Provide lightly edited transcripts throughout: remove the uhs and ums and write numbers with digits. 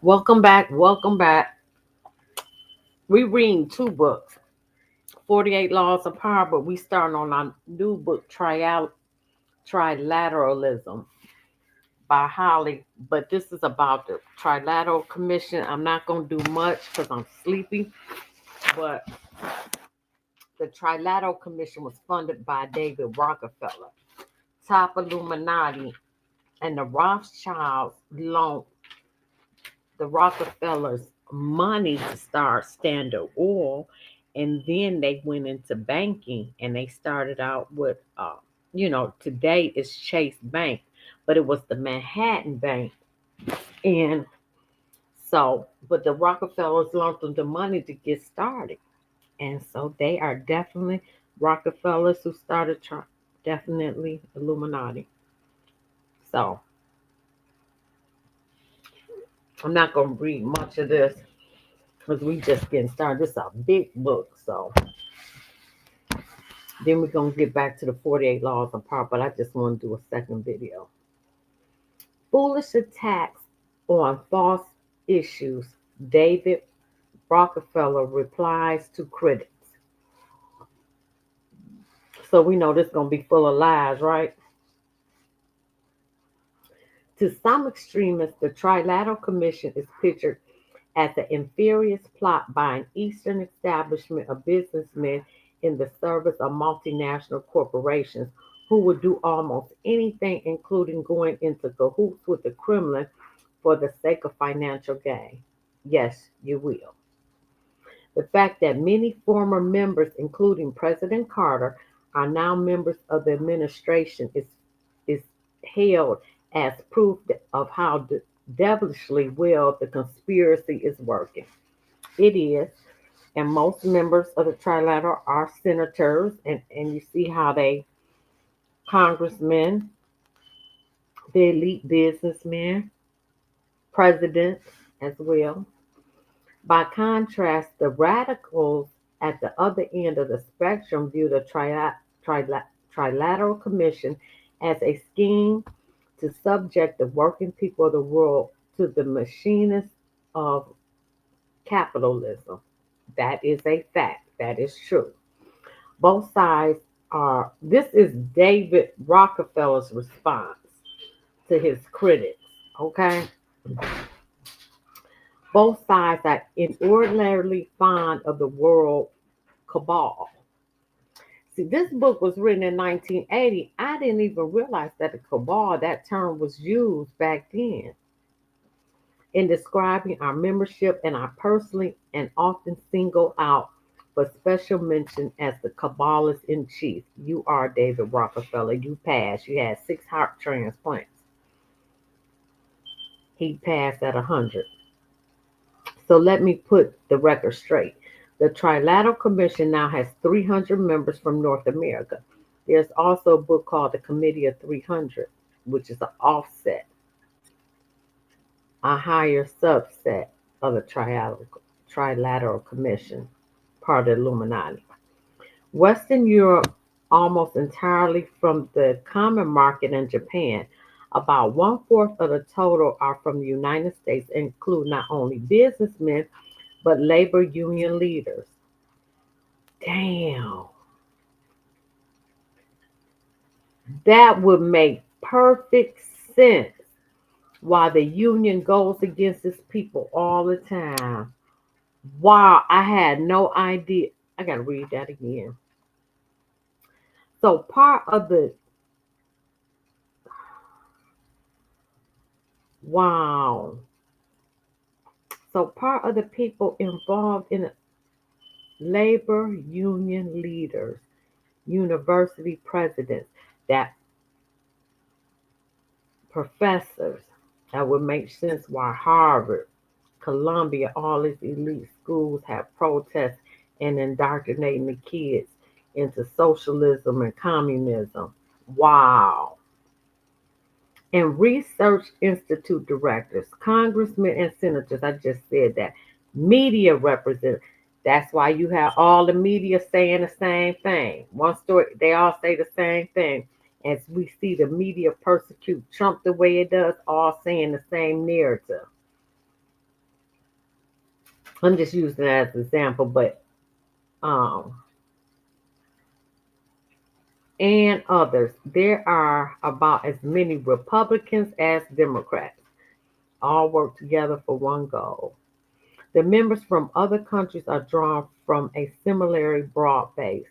Welcome back. Welcome back. We reading two books, 48 Laws of Power, but we starting on our new book, Trilateralism by Holly. But this is about the Trilateral Commission. I'm not going to do much because I'm sleepy, but the Trilateral Commission was funded by David Rockefeller, top Illuminati, and the Rothschilds loaned the Rockefellers money to start Standard Oil, and then they went into banking and they started out with, today is Chase Bank, but it was the Manhattan Bank, and but the Rockefellers loaned them the money to get started, and so they are definitely Rockefellers who started definitely Illuminati. So I'm not gonna read much of this because we just getting started. This is a big book, so then we're going to get back to the 48 laws of power, but I just want to do a second video. Foolish attacks on false issues. David Rockefeller replies to critics. So we know this is going to be full of lies, right? To some extremists, the Trilateral Commission is pictured as the infurious plot by an Eastern establishment of businessmen in the service of multinational corporations who would do almost anything, including going into cahoots with the Kremlin for the sake of financial gain. Yes, you will. The fact that many former members, including President Carter, are now members of the administration is hailed as proof of how devilishly well the conspiracy is working. It is, and most members of the Trilateral are senators, and you see how they congressmen, the elite businessmen, presidents as well. By contrast, the radicals at the other end of the spectrum view the Trilateral Commission as a scheme to subject the working people of the world to the machinists of capitalism. That is a fact. That is true. Both sides this is David Rockefeller's response to his critics. Okay? Both sides are inordinately fond of the word cabal. See, this book was written in 1980. I didn't even realize that the cabal, that term was used back then in describing our membership, and I personally and often single out for special mention as the Kabbalist in chief. You are David Rockefeller. You passed. You had 6 heart transplants. He passed at 100. So let me put the record straight. The Trilateral Commission now has 300 members from North America. There's also a book called The Committee of 300, which is an offset, a higher subset of the Trilateral Commission, part of the Illuminati. Western Europe, almost entirely from the common market in Japan. About one-fourth of the total are from the United States, include not only businessmen, but labor union leaders. Damn, that would make perfect sense why the union goes against its people all the time. Wow, I had no idea. I gotta read that again. So wow. So part of the people involved in labor union leaders, university presidents, that professors, that would make sense why Harvard, Columbia, all these elite schools have protests and indoctrinating the kids into socialism and communism. Wow. And research institute directors, congressmen, and senators. I just said that. Media representatives. That's why you have all the media saying the same thing. One story, they all say the same thing. As we see the media persecute Trump the way it does, all saying the same narrative. I'm just using that as an example, but um, and others, there are about as many Republicans as Democrats, all work together for one goal. The members from other countries are drawn from a similarly broad base.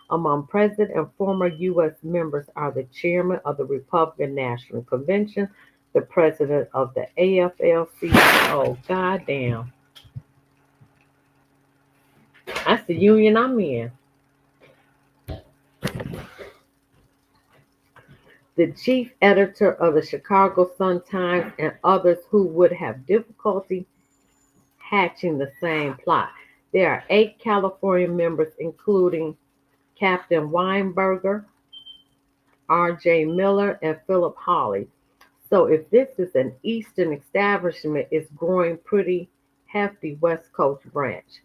Among present and former U.S. members are the chairman of the Republican National Convention, the president of the AFL-CIO. Goddamn, that's the union I'm in. The chief editor of the Chicago Sun-Times, and others who would have difficulty hatching the same plot. There are 8 California members, including Captain Weinberger, R.J. Miller, and Philip Hawley. So if this is an Eastern establishment, it's growing pretty hefty West Coast branch.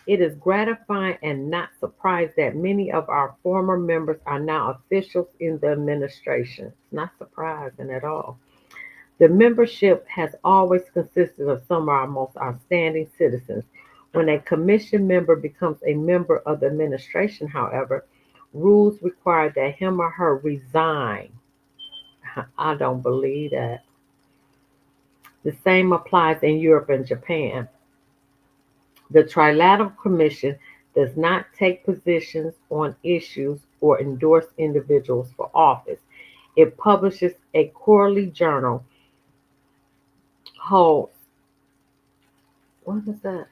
It is gratifying and not surprised that many of our former members are now officials in the administration. It's not surprising at all. The membership has always consisted of some of our most outstanding citizens. When a commission member becomes a member of the administration, however, rules require that him or her resign. I don't believe that. The same applies in Europe and Japan. The Trilateral Commission does not take positions on issues or endorse individuals for office. It publishes a quarterly journal, holds, what is that?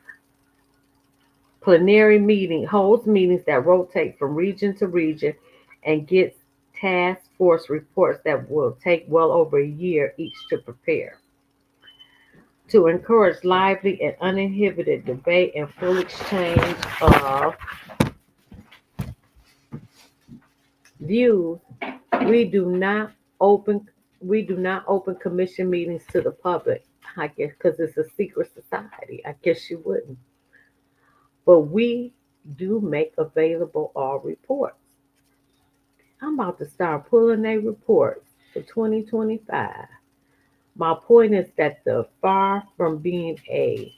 Holds meetings that rotate from region to region, and gets task force reports that will take well over a year each to prepare. To encourage lively and uninhibited debate and full exchange of views, we do not open commission meetings to the public. I guess because it's a secret society. I guess you wouldn't. But we do make available all reports. I'm about to start pulling a reports for 2025. My point is that the far from being a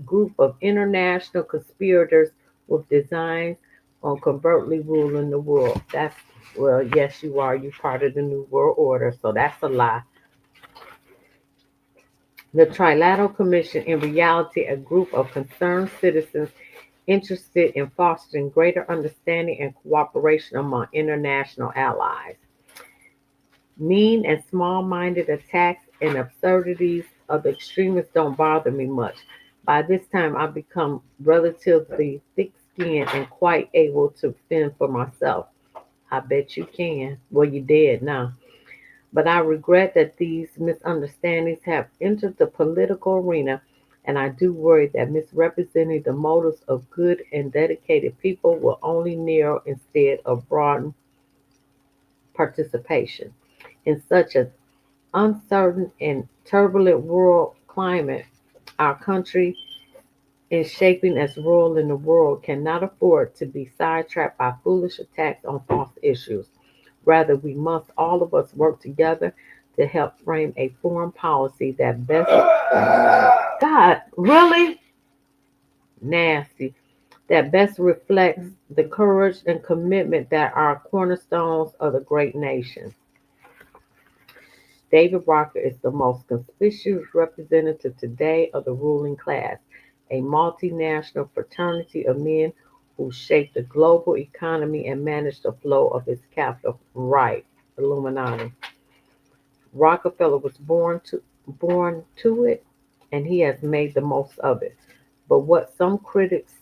group of international conspirators with designs on covertly ruling the world. That's, well, yes, you are. You're part of the New World Order, so that's a lie. The Trilateral Commission, in reality, a group of concerned citizens interested in fostering greater understanding and cooperation among international allies. Mean and small-minded attacks and absurdities of the extremists don't bother me much. By this time, I've become relatively thick-skinned and quite able to fend for myself. I bet you can. Well, you did now. But I regret that these misunderstandings have entered the political arena, and I do worry that misrepresenting the motives of good and dedicated people will only narrow instead of broaden participation. In such an uncertain and turbulent world climate, our country is shaping as rule in the world cannot afford to be sidetracked by foolish attacks on false issues. Rather, we must all of us work together to help frame a foreign policy that best, God, really nasty, that best reflects the courage and commitment that are cornerstones of the great nation. David Rocker is the most conspicuous representative today of the ruling class, a multinational fraternity of men who shape the global economy and manage the flow of its capital. Right, Illuminati. Rockefeller was born to it, and he has made the most of it. But what some critics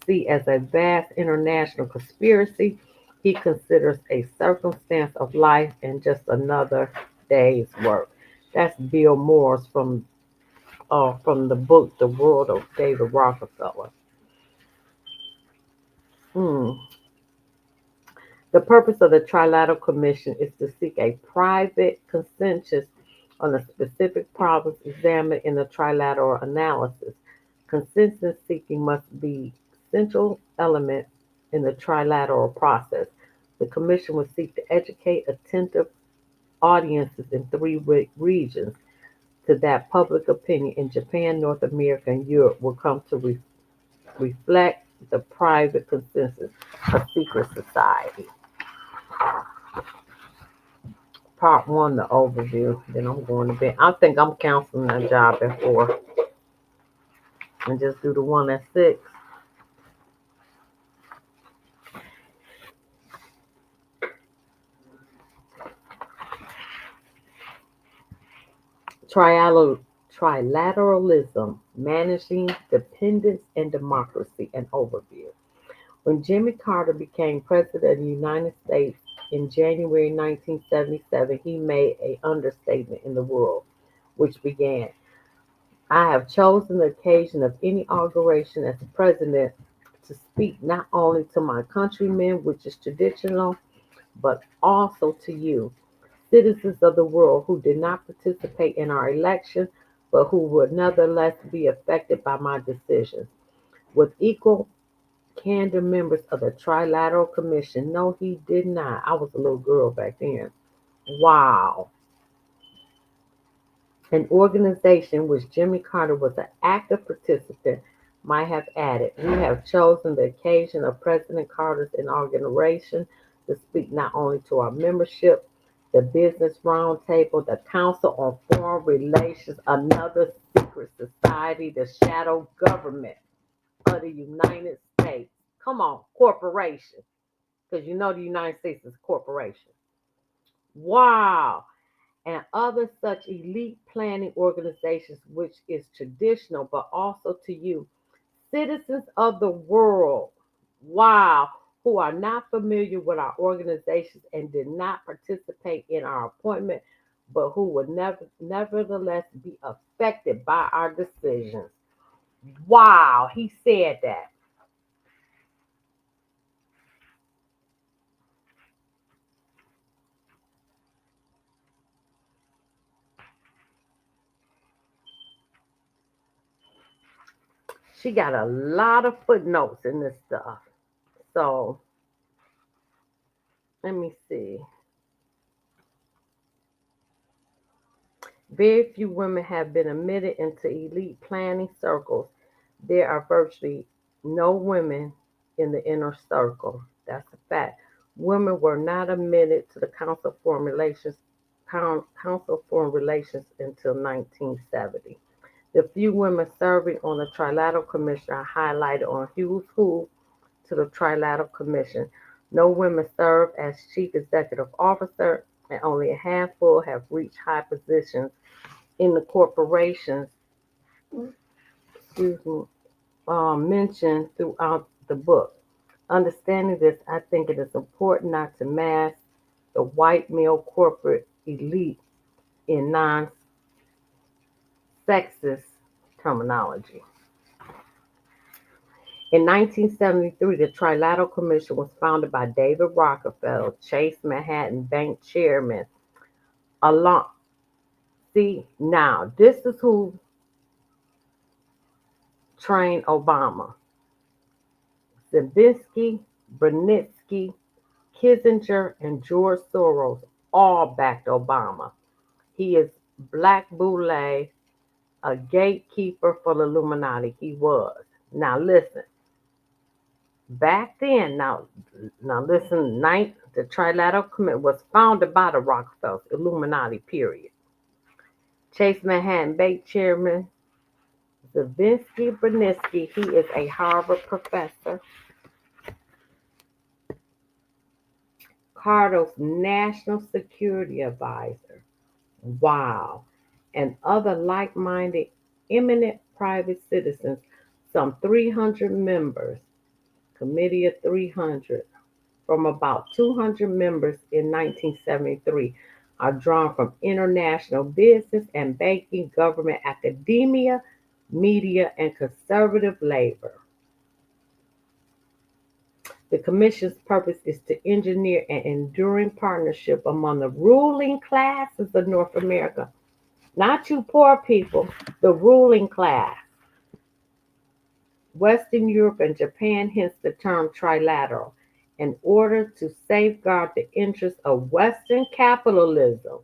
see as a vast international conspiracy, he considers a circumstance of life and just another day's work. That's Bill Moore's from the book The World of David Rockefeller. Hmm. The purpose of the Trilateral Commission is to seek a private consensus on the specific problems examined in the trilateral analysis. Consensus seeking must be a central element in the trilateral process. The Commission will seek to educate attentive audiences in 3 regions: to that public opinion in Japan, North America, and Europe will come to reflect the private consensus of secret society. Part one, the overview. Then I'm going to bed. I think I'm canceling that job at 4 and just do the one at 6. Trilateralism, managing dependence and democracy, an overview. When Jimmy Carter became president of the United States in January 1977, he made an understatement in the world, which began, I have chosen the occasion of any inauguration as president to speak not only to my countrymen, which is traditional, but also to you, citizens of the world who did not participate in our election, but who would nonetheless be affected by my decisions. With equal candor, members of the Trilateral Commission, no, he did not. I was a little girl back then. Wow. An organization which Jimmy Carter was an active participant might have added, we have chosen the occasion of President Carter's inauguration to speak not only to our membership, the Business Roundtable, the Council on Foreign Relations, another secret society, the shadow government of the United States. Come on, corporation, because you know the United States is a corporation. Wow. And other such elite planning organizations, which is traditional, but also to you, citizens of the world, wow, who are not familiar with our organizations and did not participate in our appointment, but who would nevertheless be affected by our decisions. Wow, he said that. She got a lot of footnotes in this stuff. So let me see. Very few women have been admitted into elite planning circles. There are virtually no women in the inner circle. That's a fact. Women were not admitted to the Council of Foreign Relations until 1970. The few women serving on the Trilateral Commission are highlighted on Who's Who to the Trilateral Commission. No women serve as chief executive officer, and only a handful have reached high positions in the corporations, excuse me, mentioned throughout the book. Understanding this, I think it is important not to mask the white male corporate elite in non-sexist terminology. In 1973, the Trilateral Commission was founded by David Rockefeller, Chase Manhattan Bank chairman. Along, see now, this is who trained Obama. Zabinski, Brzezinski, Kissinger, and George Soros all backed Obama. He is Black Boule, a gatekeeper for the Illuminati. He was. Now listen. Back then, now listen. The Trilateral Committee was founded by the Rockefellers, Illuminati. Period. Chase Manhattan Bank Chairman Zabinski Brzezinski. He is a Harvard professor. Carter's National Security Advisor. Wow. And other like minded, eminent private citizens, some 300 members, Committee of 300, from about 200 members in 1973, are drawn from international business and banking, government, academia, media, and conservative labor. The Commission's purpose is to engineer an enduring partnership among the ruling classes of North America, not you poor people, the ruling class, Western Europe, and Japan, hence the term trilateral, in order to safeguard the interests of Western capitalism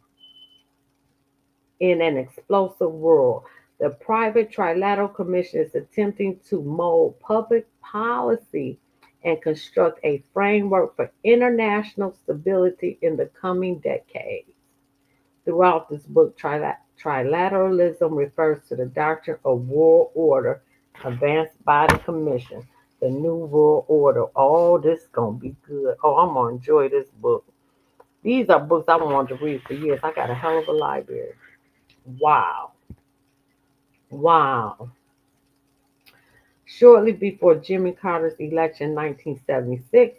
in an explosive world. The private Trilateral Commission is attempting to mold public policy and construct a framework for international stability in the coming decades. Throughout this book, trilateralism refers to the doctrine of world order advanced by the Commission, the New World Order. Oh, this is going to be good. Oh, I'm going to enjoy this book. These are books I wanted to read for years. I got a hell of a library. Wow. Wow. Shortly before Jimmy Carter's election in 1976,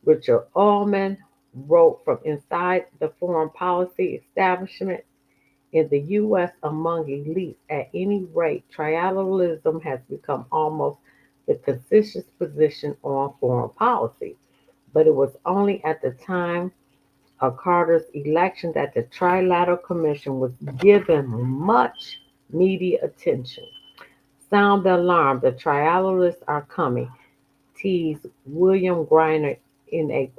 Richard Ullman wrote from inside the foreign policy establishment in the U.S. among elites. At any rate, trilateralism has become almost the consensus position on foreign policy. But it was only at the time of Carter's election that the Trilateral Commission was given much media attention. Sound the alarm, the trilateralists are coming, teased William Greiner in a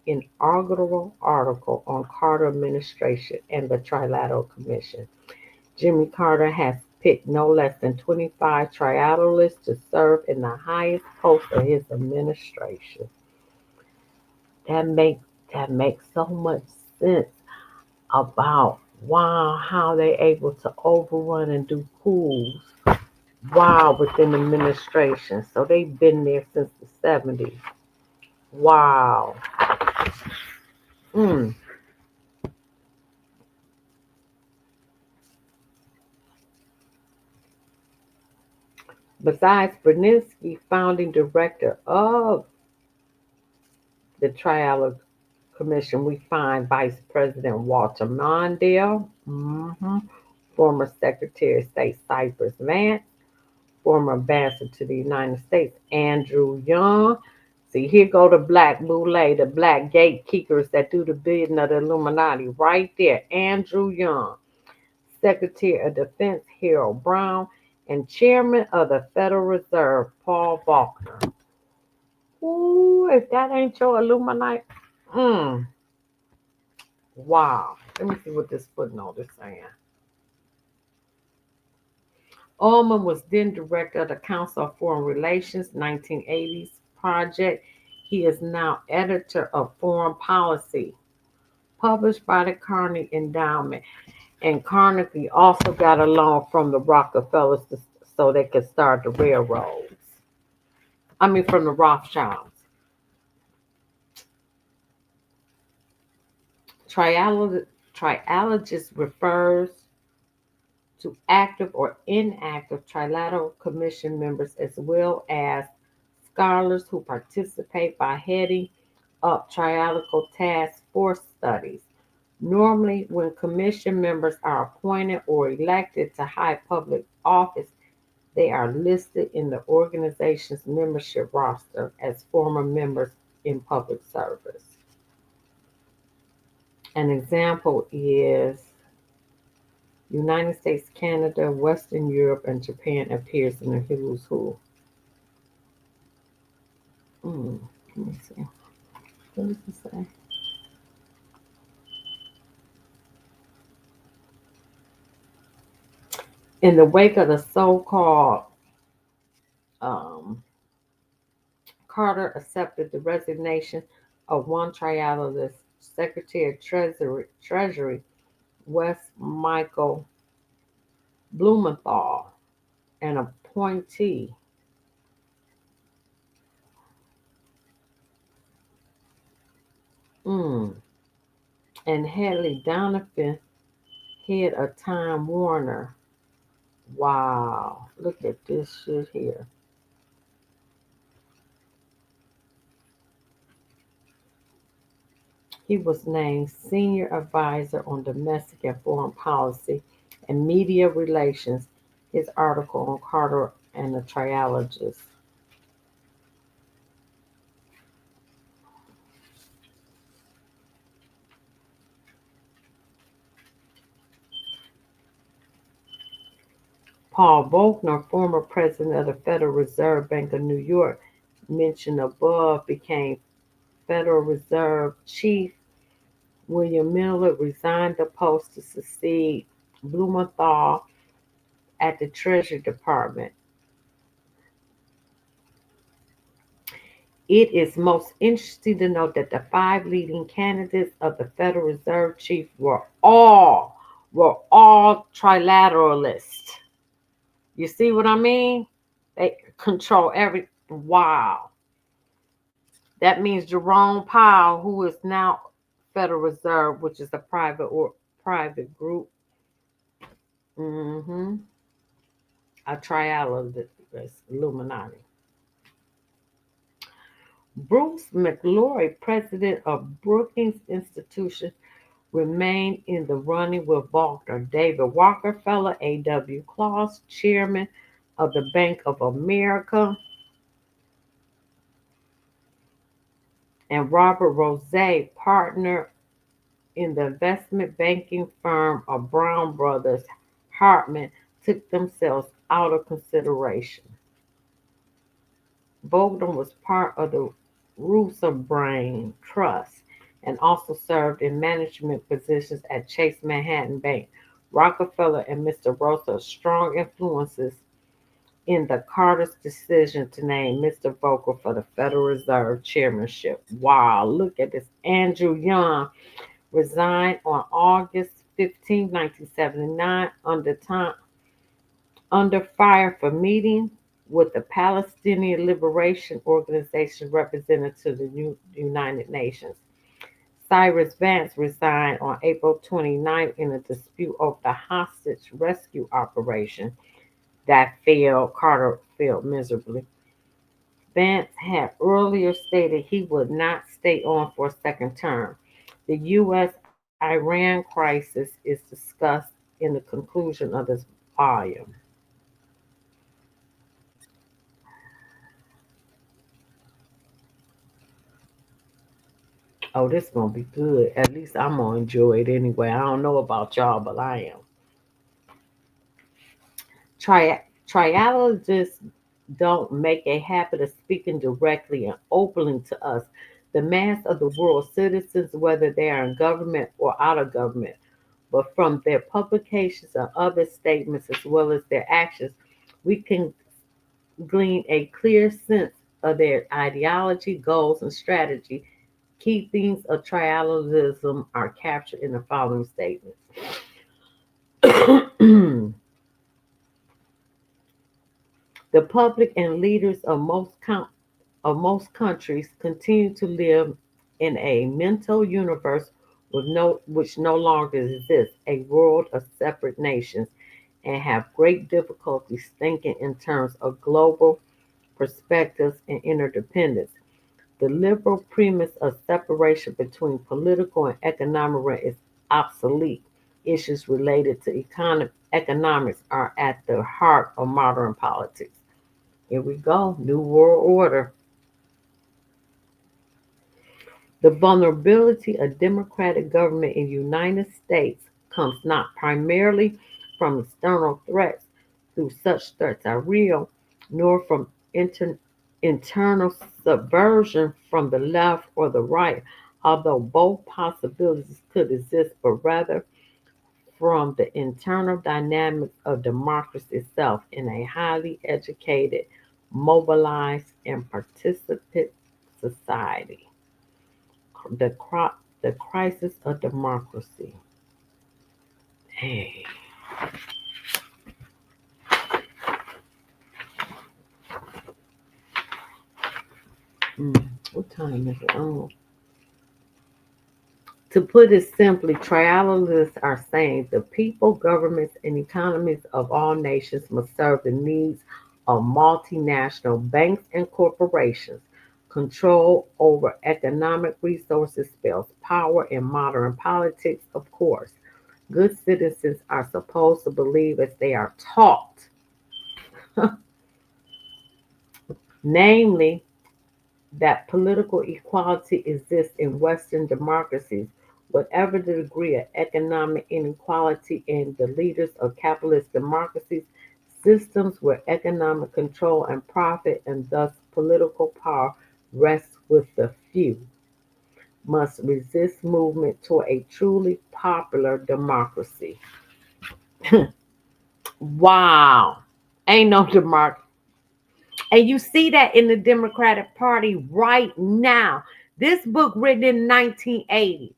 inaugural article on Carter administration and the Trilateral Commission. Jimmy Carter has picked no less than 25 trilateralists to serve in the highest post of his administration. That makes that makes so much sense about wow how they're able to overrun and do coups wow within administration. So they've been there since the 70s. Wow. Mm. Besides Berninsky, founding director of the Trial Commission, we find Vice President Walter Mondale, former Secretary of State Cypress Vance, former ambassador to the United States Andrew Young. See, here go the black boule, the black gatekeepers that do the bidding of the Illuminati. Right there, Andrew Young, Secretary of Defense Harold Brown, and Chairman of the Federal Reserve Paul Volcker. Ooh, if that ain't your Illuminati, mm, wow. Let me see what this footnote is saying. Ullman was then director of the Council of Foreign Relations 1980s project. He is now editor of Foreign Policy, published by the Carnegie Endowment. And Carnegie also got a loan from the Rockefellers so they could start the railroads. I mean, from the Rothschilds. Triologist refers to active or inactive trilateral commission members as well as scholars who participate by heading up trilateral task force studies. Normally, when commission members are appointed or elected to high public office, they are listed in the organization's membership roster as former members in public service. An example is United States, Canada, Western Europe, and Japan appears in the Who's Who. Let me see. What does it say? In the wake of the so-called um, Carter accepted the resignation of one trialist, Secretary of Treasury West Michael Blumenthal, an appointee and Hedley Donovan, head of Time Warner. Wow, look at this shit here. He was named Senior Advisor on Domestic and Foreign Policy and Media Relations. His article on Carter and the Triologists. Paul Volcker, former president of the Federal Reserve Bank of New York, mentioned above, became Federal Reserve Chief. William Miller resigned the post to succeed Blumenthal at the Treasury Department. It is most interesting to note that the five leading candidates of the Federal Reserve Chief were all trilateralists. You see what I mean? They control every. Wow. That means Jerome Powell, who is now Federal Reserve, which is a private group, hmm a trilateralist, Illuminati. Bruce McLaury, president of Brookings Institution, remained in the running with Volcker. David Rockefeller, A.W. Klaus, chairman of the Bank of America, and Robert Rose, partner in the investment banking firm of Brown Brothers Hartman, took themselves out of consideration. Bogdan was part of the Brain Trust and also served in management positions at Chase Manhattan Bank. Rockefeller and Mr. Rosa are strong influences in the Carter's decision to name Mr. Volcker for the Federal Reserve chairmanship. Wow, look at this. Andrew Young resigned on August 15, 1979, under fire for meeting with the Palestinian Liberation Organization represented to the United Nations. Cyrus Vance resigned on April 29 in a dispute over the hostage rescue operation that failed. Carter failed miserably. Vance had earlier stated he would not stay on for a second term. The U.S. Iran crisis is discussed in the conclusion of this volume. Oh, this is gonna be good. At least I'm gonna enjoy it anyway. I don't know about y'all, but I am. Triologists don't make a habit of speaking directly and openly to us, the mass of the world's citizens, whether they are in government or out of government. But from their publications and other statements, as well as their actions, we can glean a clear sense of their ideology, goals, and strategy. Key themes of trialism are captured in the following statements. The public and leaders of most countries continue to live in a mental universe which no longer exists, a world of separate nations, and have great difficulties thinking in terms of global perspectives and interdependence. The liberal premise of separation between political and economic realm is obsolete. Issues related to economics are at the heart of modern politics. Here we go, New World Order. The vulnerability of democratic government in the United States comes not primarily from external threats, though such threats are real, nor from internal subversion from the left or the right, although both possibilities could exist, but rather from the internal dynamics of democracy itself in a highly educated, mobilized, and participant society. The, the crisis of democracy. Hey. What time is it? Oh. To put it simply, trialists are saying the people, governments, and economies of all nations must serve the needs of multinational banks and corporations. Control over economic resources spells power in modern politics, of course. Good citizens are supposed to believe as they are taught, namely, that political equality exists in Western democracies, whatever the degree of economic inequality in the leaders of capitalist democracies, systems where economic control and profit and thus political power rests with the few, must resist movement toward a truly popular democracy. Wow. Ain't no democracy. And you see that in the Democratic Party right now. This book written in 1980.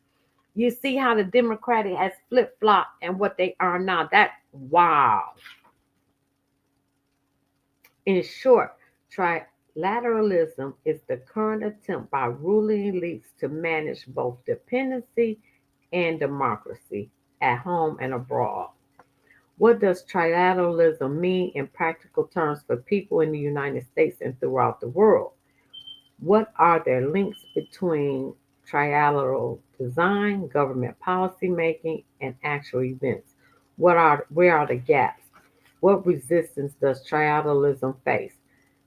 You see how the Democratic has flip-flopped and what they are now. That, wow. In short, trilateralism is the current attempt by ruling elites to manage both dependency and democracy at home and abroad. What does trilateralism mean in practical terms for people in the United States and throughout the world? What are the links between trilateral design, government policy making, and actual events? Where are the gaps? What resistance does trilateralism face?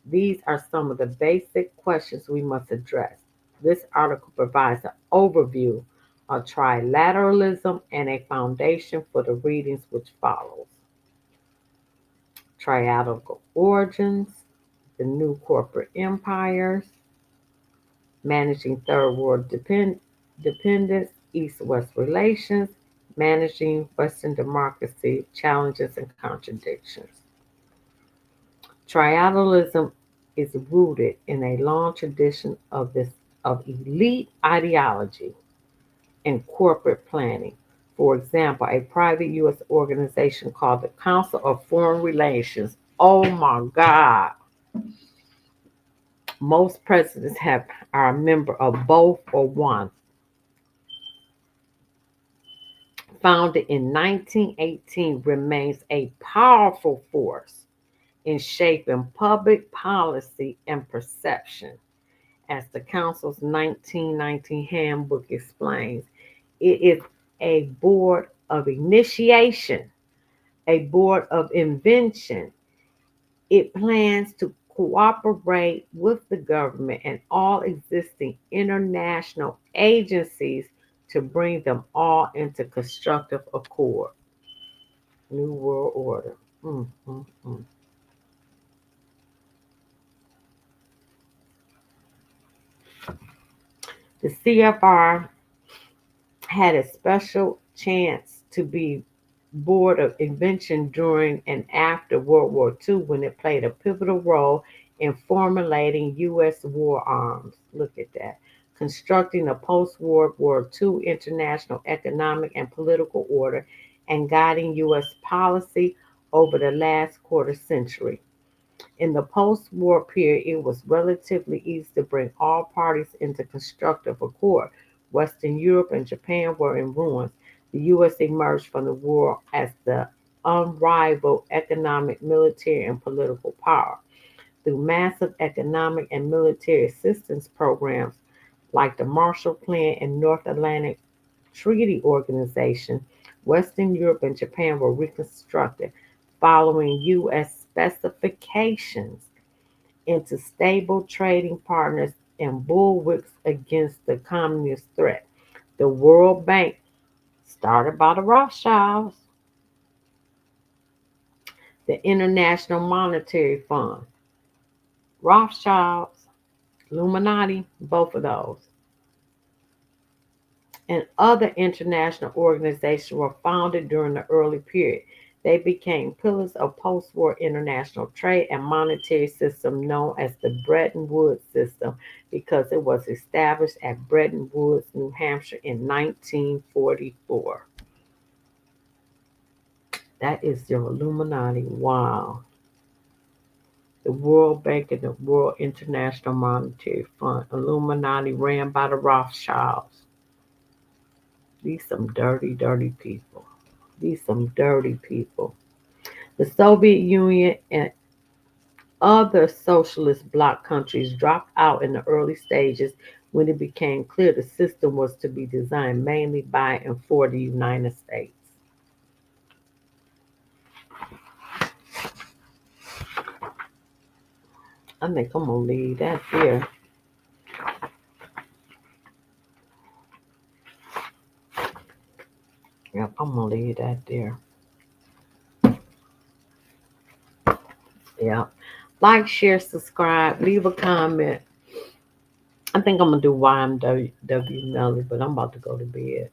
These are some of the basic questions we must address. This article provides an overview of trilateralism and a foundation for the readings which follows. Trilateral origins, the new corporate empires, managing third world dependence, East-West relations, managing Western democracy, challenges and contradictions. Trilateralism is rooted in a long tradition of elite ideology and corporate planning. For example, a private U.S. organization called the Council of Foreign Relations. Oh my God! Most presidents are a member of both or one. Founded in 1918, remains a powerful force in shaping public policy and perception. As the Council's 1919 handbook explains, it is a board of initiation, a board of invention. It plans to cooperate with the government and all existing international agencies to bring them all into constructive accord. New World Order. Mm, mm, mm. The CFR had a special chance to be board of invention during and after World War II when it played a pivotal role in formulating U.S. war arms. Look at that. Constructing a post-World War II international economic and political order and guiding U.S. policy over the last quarter century. In the post war period, it was relatively easy to bring all parties into constructive accord. Western Europe and Japan were in ruins. The U.S. emerged from the war as the unrivaled economic, military, and political power. Through massive economic and military assistance programs like the Marshall Plan and North Atlantic Treaty Organization, Western Europe and Japan were reconstructed following U.S. specifications into stable trading partners and bulwarks against the communist threat. The World Bank, started by the Rothschilds, the International Monetary Fund, Rothschilds, Illuminati, both of those, and other international organizations were founded during the early period. They became pillars of post-war international trade and monetary system known as the Bretton Woods system because it was established at Bretton Woods, New Hampshire in 1944. That is your Illuminati. Wow. The World Bank and the World International Monetary Fund. Illuminati ran by the Rothschilds. These some dirty, dirty people. These some dirty people. The Soviet Union and other socialist bloc countries dropped out in the early stages when it became clear the system was to be designed mainly by and for the United States. I think I'm gonna leave that there. Yep, I'm gonna leave that there. Yep. Like, share, subscribe, leave a comment. I think I'm gonna do YMW Melly, but I'm about to go to bed.